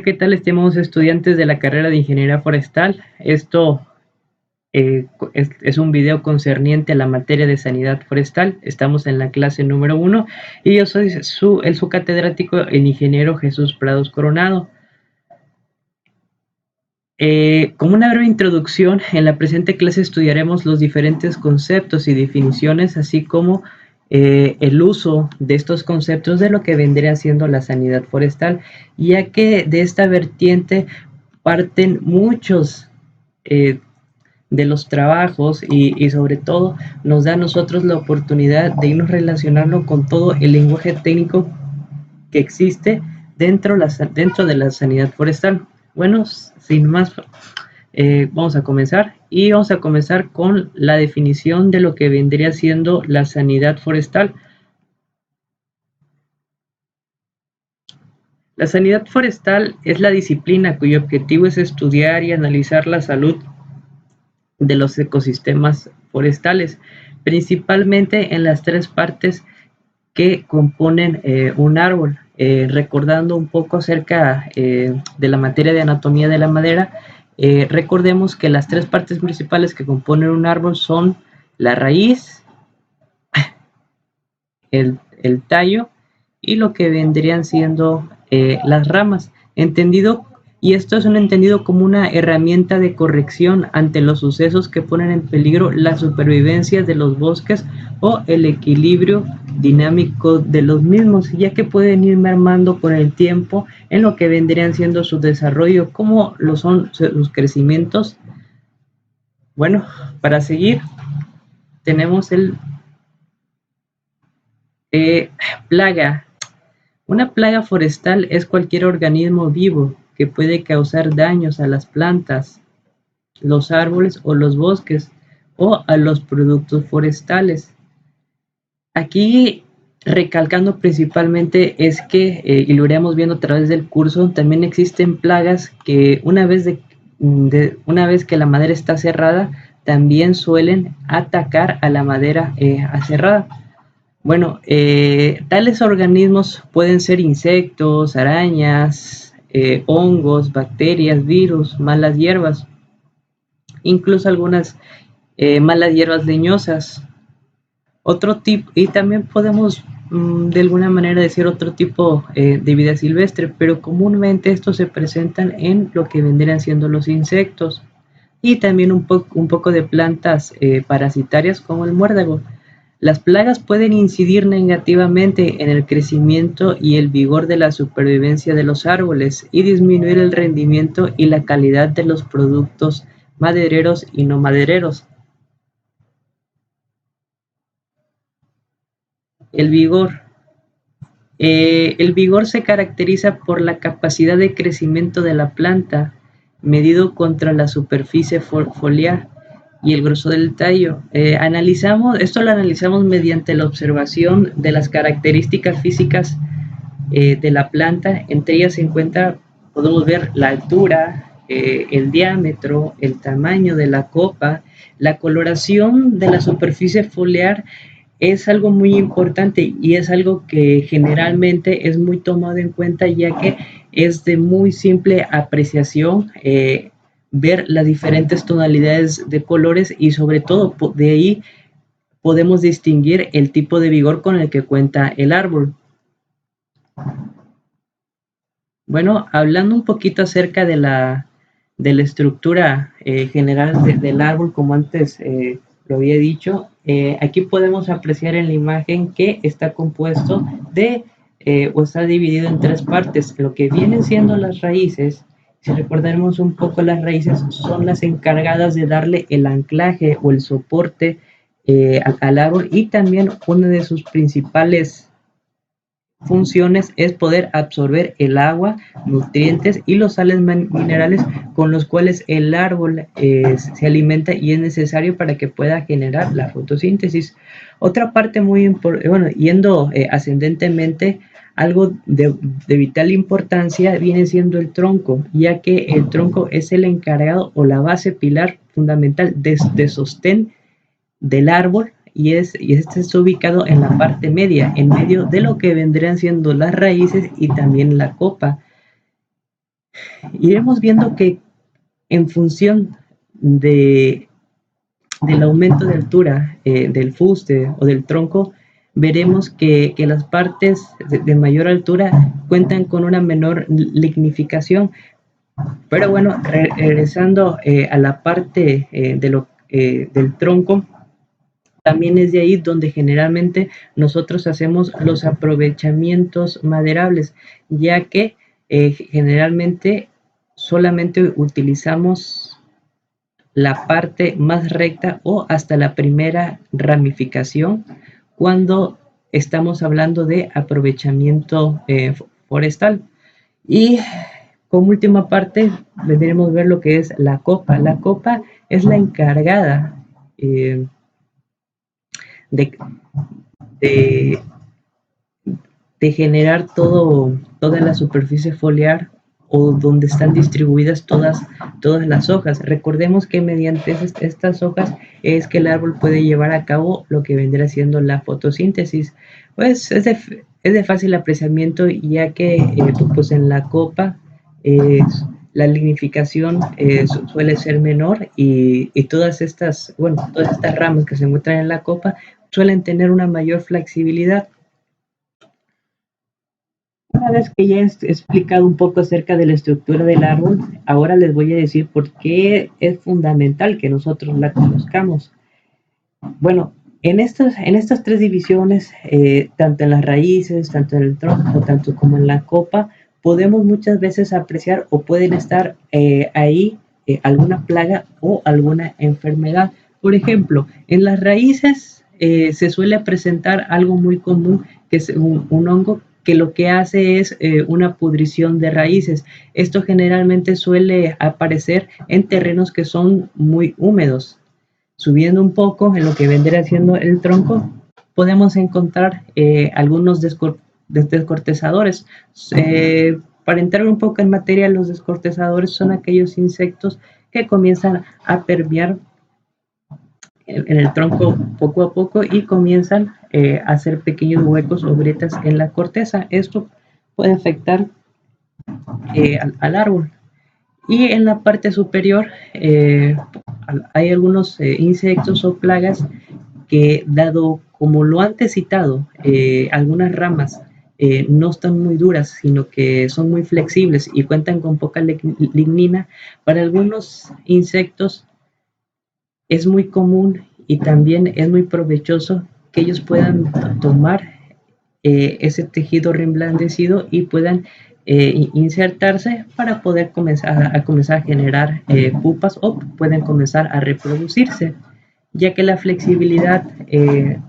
¿qué tal, estimados estudiantes de la carrera de Ingeniería Forestal? Esto es un video concerniente a la materia de sanidad forestal. Estamos en la clase número 1 y yo soy su catedrático, el ingeniero Jesús Prados Coronado. Como una breve introducción, en la presente clase estudiaremos los diferentes conceptos y definiciones, así como el uso de estos conceptos de lo que vendría siendo la sanidad forestal, ya que de esta vertiente parten muchos de los trabajos y sobre todo nos da a nosotros la oportunidad de irnos relacionando con todo el lenguaje técnico que existe dentro de la sanidad forestal. Bueno, sin más, vamos a comenzar y vamos a comenzar con la definición de lo que vendría siendo la sanidad forestal. La sanidad forestal es la disciplina cuyo objetivo es estudiar y analizar la salud de los ecosistemas forestales, principalmente en las tres partes que componen un árbol. Recordando un poco acerca de la materia de anatomía de la madera, recordemos que las tres partes principales que componen un árbol son la raíz, el tallo y lo que vendrían siendo las ramas, y esto es entendido como una herramienta de corrección ante los sucesos que ponen en peligro la supervivencia de los bosques o el equilibrio dinámico de los mismos, ya que pueden ir mermando con el tiempo en lo que vendrían siendo su desarrollo, como lo son sus crecimientos. Bueno, para seguir tenemos el plaga. Una plaga forestal es cualquier organismo vivo que puede causar daños a las plantas, los árboles o los bosques o a los productos forestales. Aquí recalcando principalmente es que, y lo iremos viendo a través del curso, también existen plagas que una vez que la madera está cerrada, también suelen atacar a la madera cerrada. Bueno, tales organismos pueden ser insectos, arañas, hongos, bacterias, virus, malas hierbas, incluso algunas malas hierbas leñosas. Otro tipo, y también podemos de alguna manera decir otro tipo de vida silvestre, pero comúnmente estos se presentan en lo que vendrían siendo los insectos y también un poco de plantas parasitarias como el muérdago. Las plagas pueden incidir negativamente en el crecimiento y el vigor de la supervivencia de los árboles y disminuir el rendimiento y la calidad de los productos madereros y no madereros. El vigor. El vigor se caracteriza por la capacidad de crecimiento de la planta, medido contra la superficie foliar y el grosor del tallo. Esto lo analizamos mediante la observación de las características físicas de la planta. Entre ellas se encuentra, podemos ver la altura, el diámetro, el tamaño de la copa, la coloración de la superficie foliar. Es algo muy importante y es algo que generalmente es muy tomado en cuenta, ya que es de muy simple apreciación ver las diferentes tonalidades de colores y sobre todo de ahí podemos distinguir el tipo de vigor con el que cuenta el árbol. Bueno, hablando un poquito acerca de la estructura general del árbol, como antes lo había dicho, aquí podemos apreciar en la imagen que está compuesto o está dividido en tres partes. Lo que vienen siendo las raíces, si recordaremos un poco, las raíces son las encargadas de darle el anclaje o el soporte al árbol, y también una de sus principales funciones es poder absorber el agua, nutrientes y los sales minerales con los cuales el árbol se alimenta y es necesario para que pueda generar la fotosíntesis. Otra parte muy importante, bueno, yendo ascendentemente, algo de vital importancia viene siendo el tronco, ya que el tronco es el encargado o la base pilar fundamental de sostén del árbol, y este está ubicado en la parte media, en medio de lo que vendrían siendo las raíces y también la copa. iremos viendo que en función del aumento de altura del fuste o del tronco, veremos que las partes de mayor altura cuentan con una menor lignificación. Pero bueno, regresando a la parte del tronco, también es de ahí donde generalmente nosotros hacemos los aprovechamientos maderables, ya que generalmente solamente utilizamos la parte más recta o hasta la primera ramificación cuando estamos hablando de aprovechamiento forestal. Y como última parte, deberemos ver lo que es la copa. La copa es la encargada de, de, de generar toda la superficie foliar o donde están distribuidas todas las hojas. Recordemos que mediante estas hojas es que el árbol puede llevar a cabo lo que vendrá siendo la fotosíntesis. Pues es de fácil apreciamiento, ya que pues en la copa la lignificación suele ser menor y todas estas ramas que se encuentran en la copa suelen tener una mayor flexibilidad. Una vez que ya he explicado un poco acerca de la estructura del árbol, ahora les voy a decir por qué es fundamental que nosotros la conozcamos. Bueno, en estas tres divisiones, tanto en las raíces, tanto en el tronco, tanto como en la copa, podemos muchas veces apreciar o pueden estar ahí alguna plaga o alguna enfermedad. Por ejemplo, en las raíces se suele presentar algo muy común, que es un hongo que lo que hace es una pudrición de raíces. Esto generalmente suele aparecer en terrenos que son muy húmedos. Subiendo un poco en lo que vendría siendo el tronco, podemos encontrar algunos descortezadores. Para entrar un poco en materia, los descortezadores son aquellos insectos que comienzan a permear en el tronco poco a poco y comienzan a hacer pequeños huecos o grietas en la corteza. Esto puede afectar al árbol. Y en la parte superior hay algunos insectos o plagas que, dado como lo antes citado, algunas ramas no están muy duras, sino que son muy flexibles y cuentan con poca lignina. Para algunos insectos es muy común y también es muy provechoso que ellos puedan tomar ese tejido reblandecido y puedan insertarse para poder comenzar a generar pupas, o pueden comenzar a reproducirse, ya que la flexibilidad de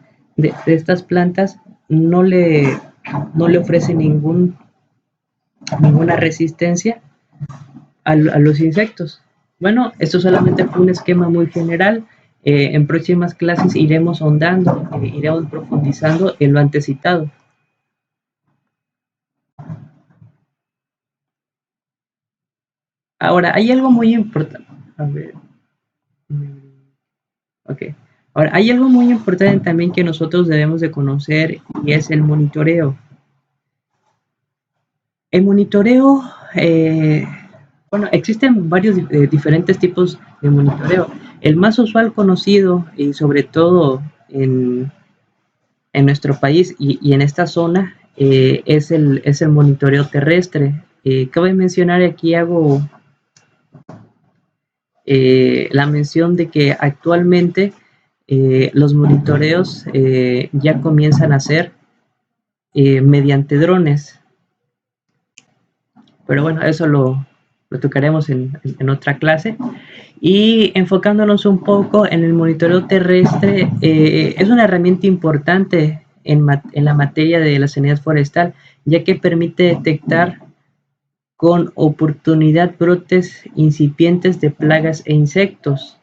estas plantas no le ofrece ninguna resistencia a los insectos. Bueno, esto solamente fue un esquema muy general. En próximas clases iremos ahondando, iremos profundizando en lo antes citado. Ahora, hay algo muy importante. A ver. Ok. Ahora, hay algo muy importante también que nosotros debemos de conocer, y es el monitoreo. El monitoreo, bueno, existen varios diferentes tipos de monitoreo. El más usual conocido, y sobre todo en nuestro país y en esta zona, es el monitoreo terrestre. Cabe mencionar, aquí hago la mención de que actualmente los monitoreos ya comienzan a ser mediante drones. Pero bueno, eso lo tocaremos en otra clase. Y enfocándonos un poco en el monitoreo terrestre, es una herramienta importante en la materia de la sanidad forestal, ya que permite detectar con oportunidad brotes incipientes de plagas e insectos,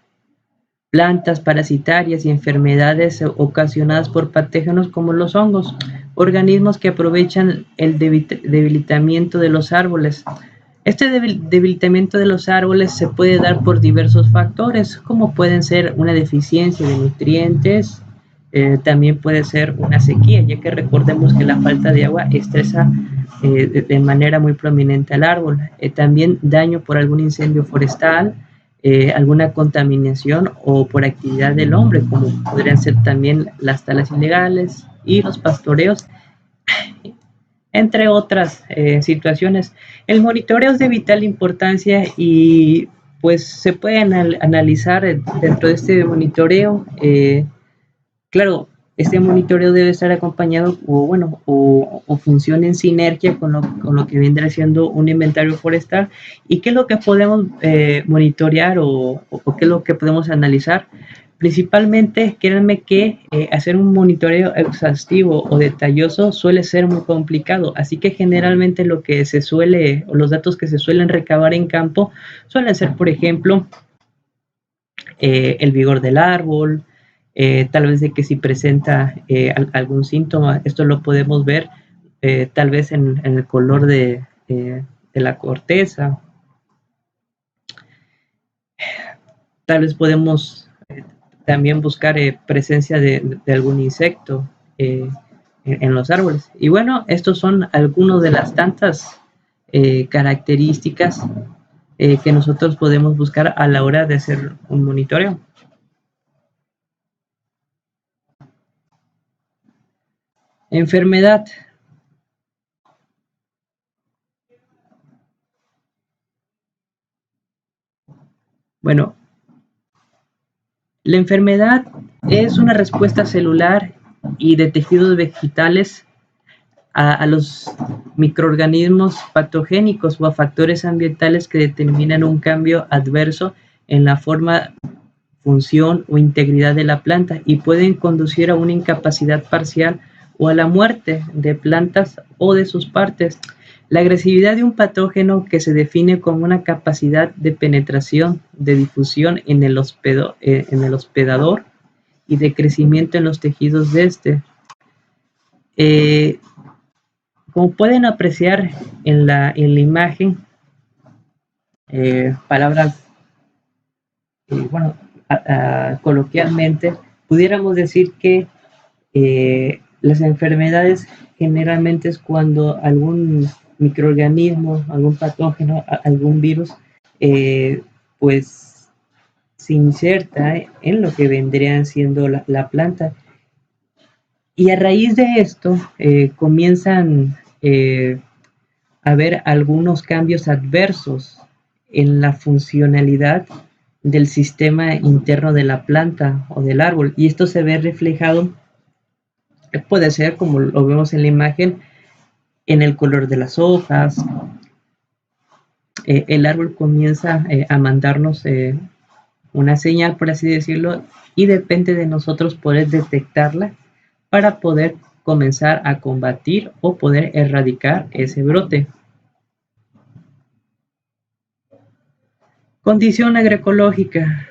plantas parasitarias y enfermedades ocasionadas por patógenos como los hongos, organismos que aprovechan el debilitamiento de los árboles. Este debilitamiento de los árboles se puede dar por diversos factores, como pueden ser una deficiencia de nutrientes, también puede ser una sequía, ya que recordemos que la falta de agua estresa de manera muy prominente al árbol. También daño por algún incendio forestal, alguna contaminación o por actividad del hombre, como podrían ser también las talas ilegales y los pastoreos, entre otras situaciones. El monitoreo es de vital importancia y pues se puede analizar dentro de este monitoreo. Claro, este monitoreo debe estar acompañado o funcione en sinergia con lo que vendrá siendo un inventario forestal. ¿Y qué es lo que podemos monitorear o qué es lo que podemos analizar? Principalmente, créanme que hacer un monitoreo exhaustivo o detalloso suele ser muy complicado, así que generalmente los datos que se suelen recabar en campo suelen ser, por ejemplo, el vigor del árbol, tal vez de que si presenta algún síntoma, esto lo podemos ver tal vez en el color de la corteza. Tal vez podemos también buscar presencia de algún insecto en los árboles. Y bueno, estos son algunos de las tantas características que nosotros podemos buscar a la hora de hacer un monitoreo. Enfermedad. Bueno, la enfermedad es una respuesta celular y de tejidos vegetales a los microorganismos patogénicos o a factores ambientales que determinan un cambio adverso en la forma, función o integridad de la planta y pueden conducir a una incapacidad parcial o a la muerte de plantas o de sus partes. La agresividad de un patógeno que se define como una capacidad de penetración, de difusión en el hospedador y de crecimiento en los tejidos de este. Como pueden apreciar en la imagen, palabras, bueno, coloquialmente, pudiéramos decir que las enfermedades generalmente es cuando algún microorganismo, algún patógeno, algún virus, pues se inserta en lo que vendría siendo la planta. Y a raíz de esto comienzan a haber algunos cambios adversos en la funcionalidad del sistema interno de la planta o del árbol. Y esto se ve reflejado, puede ser como lo vemos en la imagen, en el color de las hojas. El árbol comienza a mandarnos una señal, por así decirlo, y depende de nosotros poder detectarla para poder comenzar a combatir o poder erradicar ese brote. Condición agroecológica.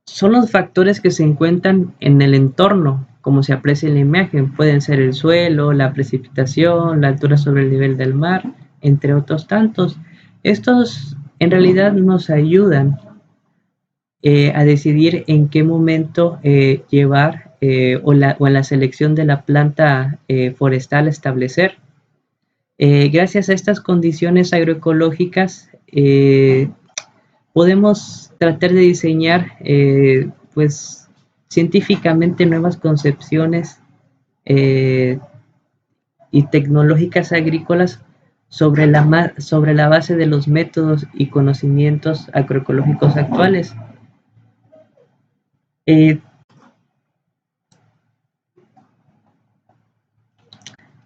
Son los factores que se encuentran en el entorno, como se aprecia en la imagen. Pueden ser el suelo, la precipitación, la altura sobre el nivel del mar, entre otros tantos. Estos en realidad nos ayudan a decidir en qué momento llevar o en la selección de la planta forestal establecer. Gracias a estas condiciones agroecológicas podemos tratar de diseñar pues científicamente nuevas concepciones y tecnológicas agrícolas sobre la base de los métodos y conocimientos agroecológicos actuales.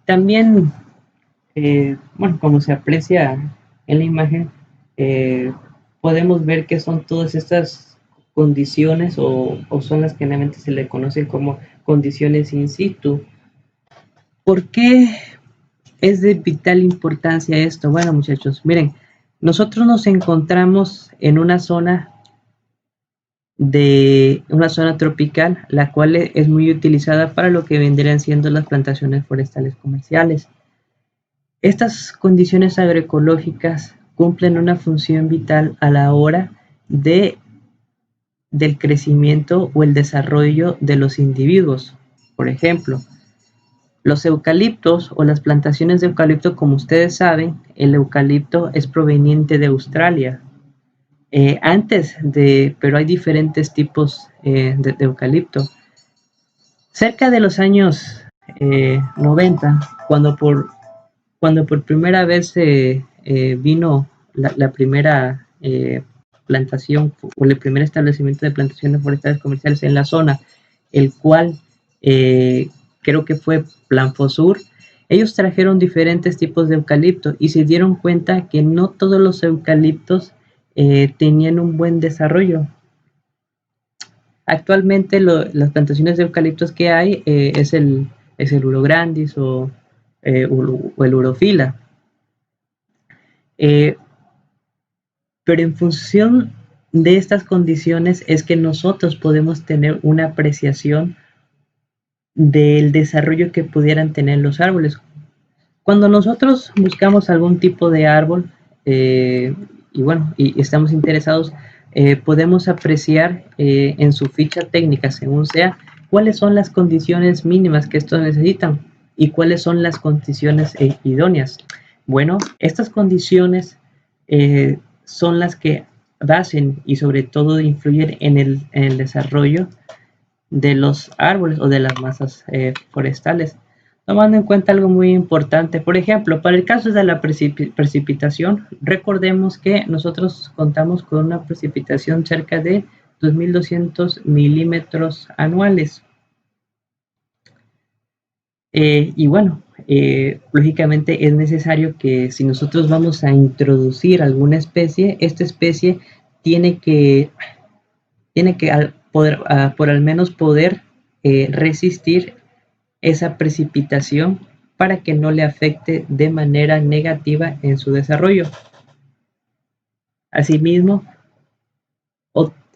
También, bueno, como se aprecia en la imagen, podemos ver que son todas estas condiciones o son las que generalmente se le conocen como condiciones in situ. ¿Por qué es de vital importancia esto? Bueno, muchachos, miren, nosotros nos encontramos en una zona tropical, la cual es muy utilizada para lo que vendrían siendo las plantaciones forestales comerciales. Estas condiciones agroecológicas cumplen una función vital a la hora de del crecimiento o el desarrollo de los individuos. Por ejemplo, los eucaliptos o las plantaciones de eucalipto, como ustedes saben, el eucalipto es proveniente de Australia. Pero hay diferentes tipos de eucalipto. Cerca de los años 90, cuando por primera vez vino la primera plantación o el primer establecimiento de plantaciones forestales comerciales en la zona, el cual creo que fue Plan Fosur. Ellos trajeron diferentes tipos de eucalipto y se dieron cuenta que no todos los eucaliptos tenían un buen desarrollo. Actualmente las plantaciones de eucaliptos que hay es el Urograndis o el Urophila. Pero en función de estas condiciones es que nosotros podemos tener una apreciación del desarrollo que pudieran tener los árboles. Cuando nosotros buscamos algún tipo de árbol y estamos interesados, podemos apreciar en su ficha técnica, según sea, cuáles son las condiciones mínimas que estos necesitan y cuáles son las condiciones idóneas. Bueno, estas condiciones son las que basen y sobre todo influyen en el desarrollo de los árboles o de las masas forestales, tomando en cuenta algo muy importante. Por ejemplo, para el caso de la precipitación, recordemos que nosotros contamos con una precipitación cerca de 2.200 milímetros anuales. Lógicamente es necesario que si nosotros vamos a introducir alguna especie, esta especie tiene que por al menos poder resistir esa precipitación para que no le afecte de manera negativa en su desarrollo. Asimismo,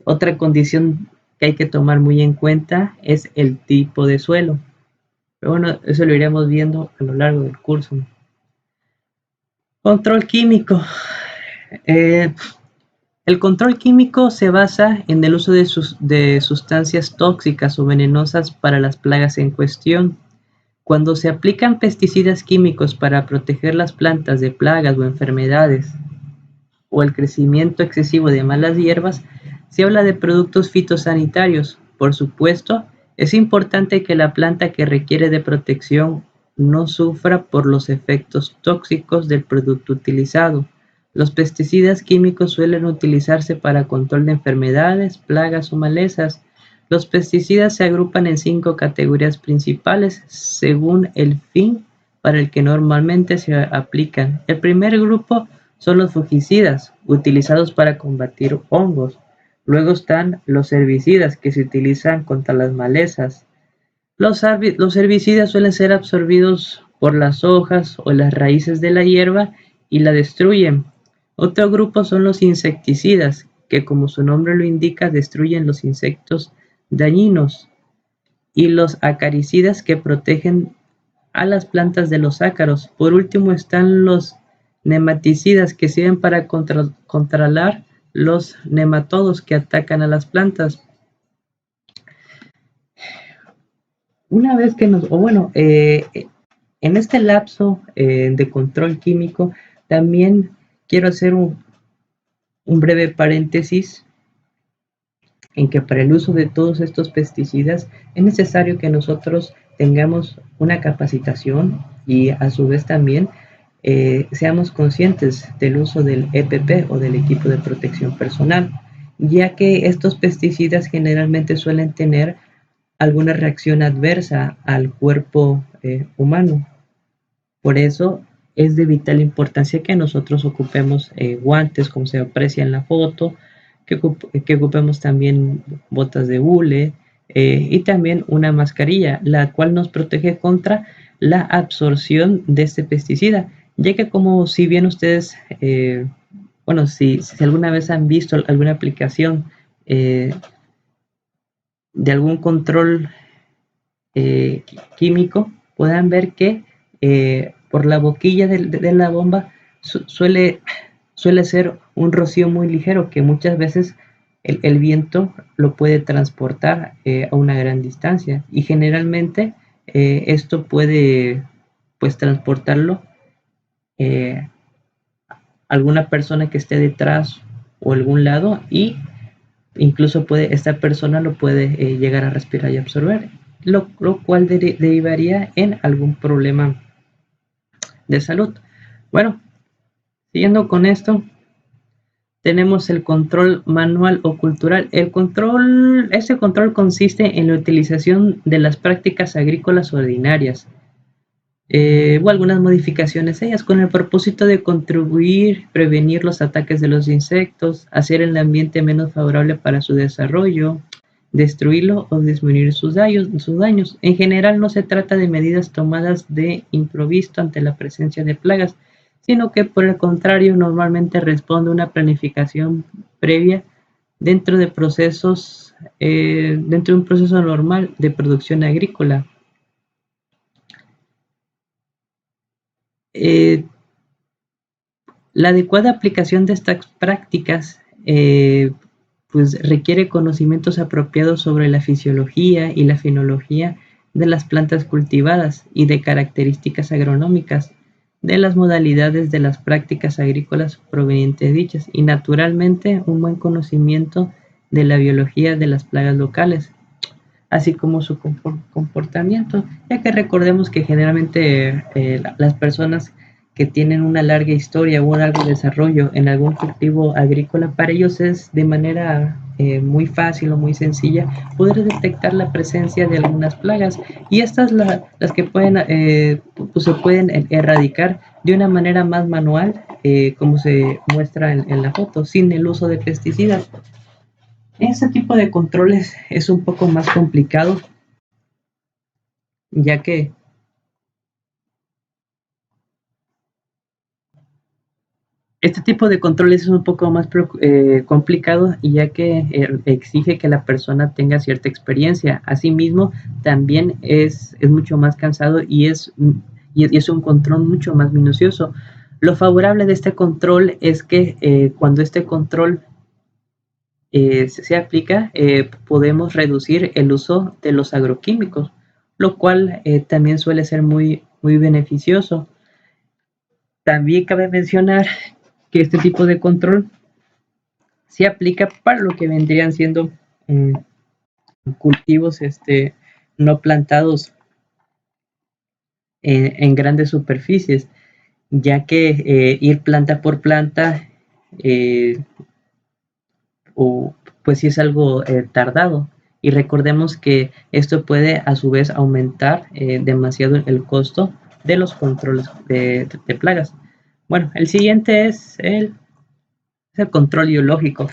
otra condición que hay que tomar muy en cuenta es el tipo de suelo. Pero bueno, eso lo iremos viendo a lo largo del curso. Control químico. El control químico se basa en el uso de sustancias tóxicas o venenosas para las plagas en cuestión. Cuando se aplican pesticidas químicos para proteger las plantas de plagas o enfermedades o el crecimiento excesivo de malas hierbas, se habla de productos fitosanitarios. Por supuesto, es importante que la planta que requiere de protección no sufra por los efectos tóxicos del producto utilizado. Los pesticidas químicos suelen utilizarse para control de enfermedades, plagas o malezas. Los pesticidas se agrupan en 5 categorías principales según el fin para el que normalmente se aplican. El primer grupo son los fungicidas, utilizados para combatir hongos. Luego están los herbicidas, que se utilizan contra las malezas. Los herbicidas suelen ser absorbidos por las hojas o las raíces de la hierba y la destruyen. Otro grupo son los insecticidas, que como su nombre lo indica, destruyen los insectos dañinos. Y los acaricidas, que protegen a las plantas de los ácaros. Por último están los nematicidas, que sirven para controlar los nematodos que atacan a las plantas. Una vez que en este lapso de control químico, también quiero hacer un breve paréntesis en que para el uso de todos estos pesticidas es necesario que nosotros tengamos una capacitación y a su vez también seamos conscientes del uso del EPP o del equipo de protección personal, ya que estos pesticidas generalmente suelen tener alguna reacción adversa al cuerpo humano. Por eso es de vital importancia que nosotros ocupemos guantes, como se aprecia en la foto, que ocupemos también botas de hule y también una mascarilla, la cual nos protege contra la absorción de este pesticida, ya que como si bien ustedes, si alguna vez han visto alguna aplicación de algún control químico, puedan ver que por la boquilla de la bomba suele ser un rocío muy ligero que muchas veces el viento lo puede transportar a una gran distancia y generalmente esto puede pues transportarlo alguna persona que esté detrás o algún lado y incluso esta persona lo puede llegar a respirar y absorber, lo cual derivaría en algún problema de salud. Bueno, siguiendo con esto, tenemos el control manual o cultural. Este control consiste en la utilización de las prácticas agrícolas ordinarias o algunas modificaciones ellas con el propósito de contribuir, prevenir los ataques de los insectos, hacer el ambiente menos favorable para su desarrollo, destruirlo o disminuir sus daños. En general no se trata de medidas tomadas de improviso ante la presencia de plagas, sino que por el contrario normalmente responde a una planificación previa dentro de dentro de un proceso normal de producción agrícola. La adecuada aplicación de estas prácticas pues requiere conocimientos apropiados sobre la fisiología y la fenología de las plantas cultivadas y de características agronómicas de las modalidades de las prácticas agrícolas provenientes de dichas y naturalmente un buen conocimiento de la biología de las plagas locales, así como su comportamiento, ya que recordemos que generalmente las personas que tienen una larga historia o un largo desarrollo en algún cultivo agrícola, para ellos es de manera muy fácil o muy sencilla poder detectar la presencia de algunas plagas y estas las que pueden pues se pueden erradicar de una manera más manual, como se muestra en la foto, sin el uso de pesticidas. Este tipo de controles es un poco más complicado, ya que este tipo de controles es un poco más complicado, ya que exige que la persona tenga cierta experiencia. Asimismo, también es mucho más cansado y es un control mucho más minucioso. Lo favorable de este control es que cuando este control se aplica, podemos reducir el uso de los agroquímicos, lo cual también suele ser muy beneficioso. También cabe mencionar que este tipo de control se aplica para lo que vendrían siendo eh, cultivos no plantados en grandes superficies, ya que ir planta por planta eh, o pues sí es algo tardado. Y recordemos que esto puede a su vez aumentar demasiado el costo de los controles de plagas. Bueno, el siguiente es el control biológico.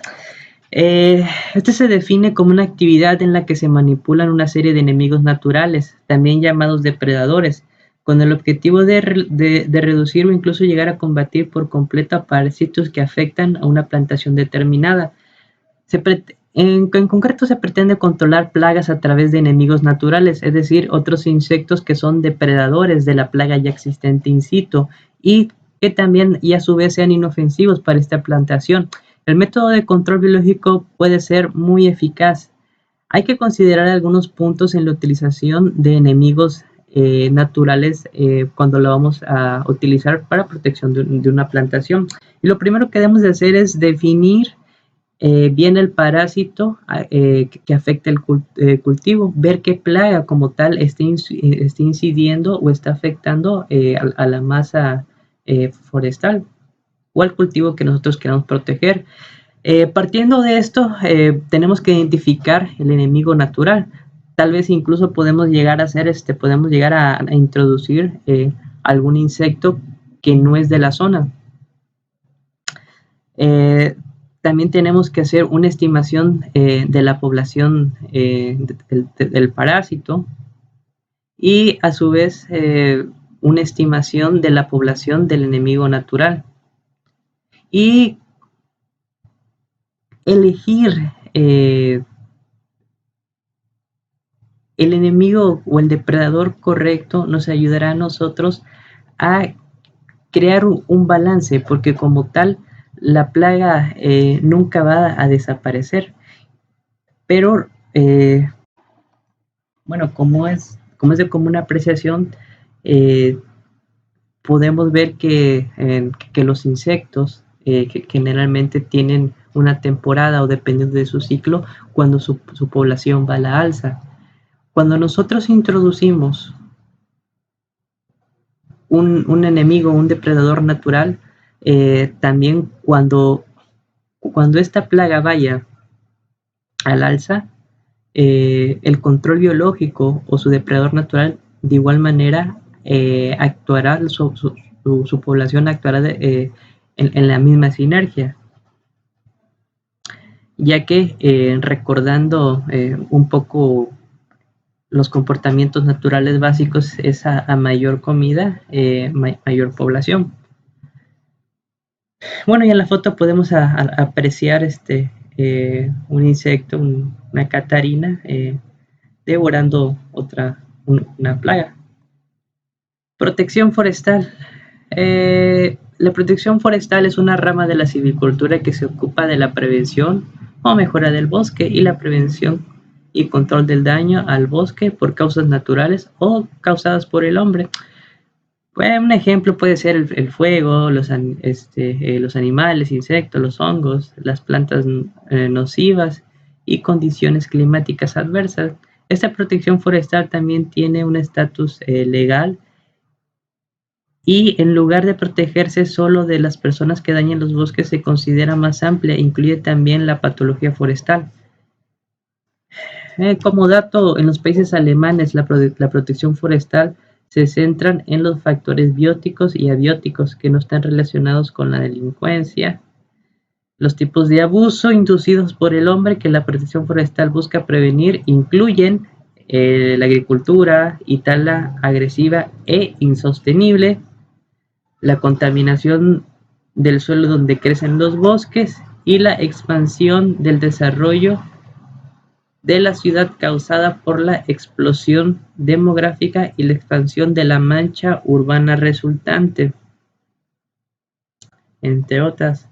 Este se define como una actividad en la que se manipulan una serie de enemigos naturales, también llamados depredadores, con el objetivo de reducir o incluso llegar a combatir por completo a parásitos que afectan a una plantación determinada. En concreto se pretende controlar plagas a través de enemigos naturales, es decir, otros insectos que son depredadores de la plaga ya existente in situ y que también y a su vez sean inofensivos para esta plantación. El método de control biológico puede ser muy eficaz. Hay que considerar algunos puntos en la utilización de enemigos naturales cuando lo vamos a utilizar para protección de una plantación. Y lo primero que debemos de hacer es definir bien el parásito que afecta el cultivo, ver qué plaga como tal está incidiendo o está afectando a la masa forestal o al cultivo que nosotros queramos proteger. Partiendo de esto, tenemos que identificar el enemigo natural. Tal vez incluso podemos llegar a hacer, podemos llegar a introducir algún insecto que no es de la zona. También tenemos que hacer una estimación de la población del parásito y a su vez una estimación de la población del enemigo natural. Y elegir el enemigo o el depredador correcto nos ayudará a nosotros a crear un balance, porque como tal la plaga nunca va a desaparecer. pero bueno, como es de común apreciación, podemos ver que los insectos que generalmente tienen una temporada o dependiendo de su ciclo, cuando su población va a la alza. Cuando nosotros introducimos un enemigo, un depredador natural, también cuando esta plaga vaya al alza, el control biológico o su depredador natural de igual manera actuará, su población actuará en la misma sinergia, ya que recordando un poco los comportamientos naturales básicos es a mayor comida, mayor población. Bueno, y en la foto podemos apreciar un insecto, una catarina, devorando una plaga. Protección forestal. La protección forestal es una rama de la silvicultura que se ocupa de la prevención o mejora del bosque y la prevención y control del daño al bosque por causas naturales o causadas por el hombre. Un ejemplo puede ser el fuego, los animales, insectos, los hongos, las plantas nocivas y condiciones climáticas adversas. Esta protección forestal también tiene un estatus legal y en lugar de protegerse solo de las personas que dañan los bosques se considera más amplia e incluye también la patología forestal. Como dato, en los países alemanes la protección forestal se centran en los factores bióticos y abióticos que no están relacionados con la delincuencia. Los tipos de abuso inducidos por el hombre que la protección forestal busca prevenir incluyen la agricultura y tala agresiva e insostenible, la contaminación del suelo donde crecen los bosques y la expansión del desarrollo de la ciudad causada por la explosión demográfica y la expansión de la mancha urbana resultante, entre otras.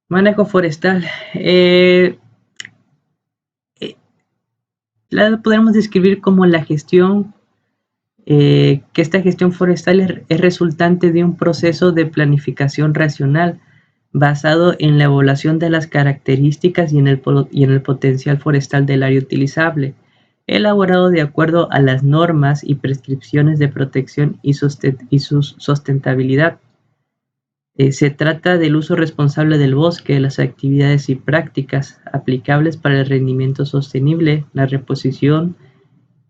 Manejo forestal. La podemos describir como la gestión, que esta gestión forestal es resultante de un proceso de planificación racional basado en la evaluación de las características y en el potencial forestal del área utilizable, elaborado de acuerdo a las normas y prescripciones de protección y su sustentabilidad. Se trata del uso responsable del bosque, las actividades y prácticas aplicables para el rendimiento sostenible, la reposición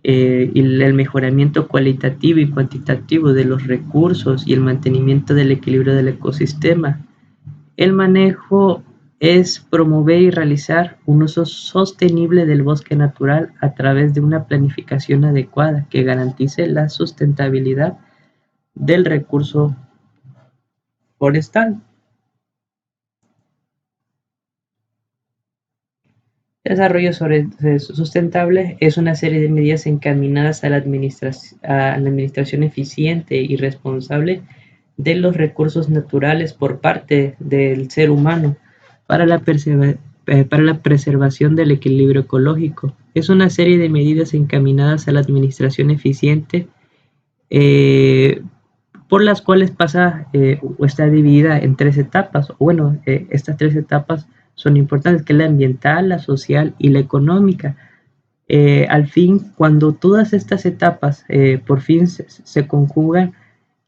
y el mejoramiento cualitativo y cuantitativo de los recursos y el mantenimiento del equilibrio del ecosistema. El manejo es promover y realizar un uso sostenible del bosque natural a través de una planificación adecuada que garantice la sustentabilidad del recurso forestal. Desarrollo sustentable es una serie de medidas encaminadas a la administración eficiente y responsable de los recursos naturales por parte del ser humano para la preservación del equilibrio ecológico. Es una serie de medidas encaminadas a la administración eficiente por las cuales pasa o está dividida en 3 etapas. Bueno, estas 3 etapas son importantes, que es la ambiental, la social y la económica. Al fin, cuando todas estas etapas por fin se conjugan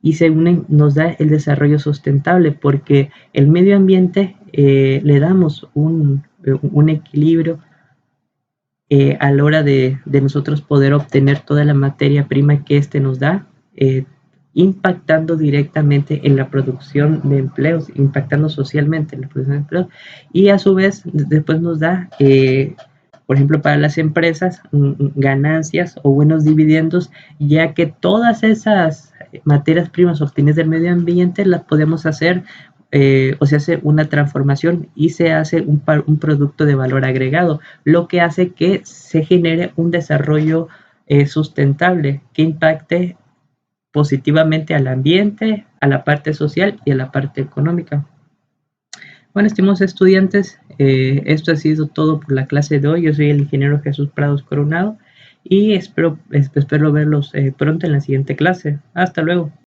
y se unen, nos da el desarrollo sustentable, porque el medio ambiente le damos un equilibrio a la hora de nosotros poder obtener toda la materia prima que nos da, impactando directamente en la producción de empleos, impactando socialmente en la producción de empleos, y a su vez después nos da, por ejemplo, para las empresas, ganancias o buenos dividendos, ya que todas esas materias primas obtenidas del medio ambiente las podemos hacer, o se hace una transformación y se hace un producto de valor agregado, lo que hace que se genere un desarrollo sustentable que impacte positivamente al ambiente, a la parte social y a la parte económica. Bueno, estimados estudiantes, Esto ha sido todo por la clase de hoy. Yo soy el ingeniero Jesús Prados Coronado y espero verlos pronto en la siguiente clase. Hasta luego.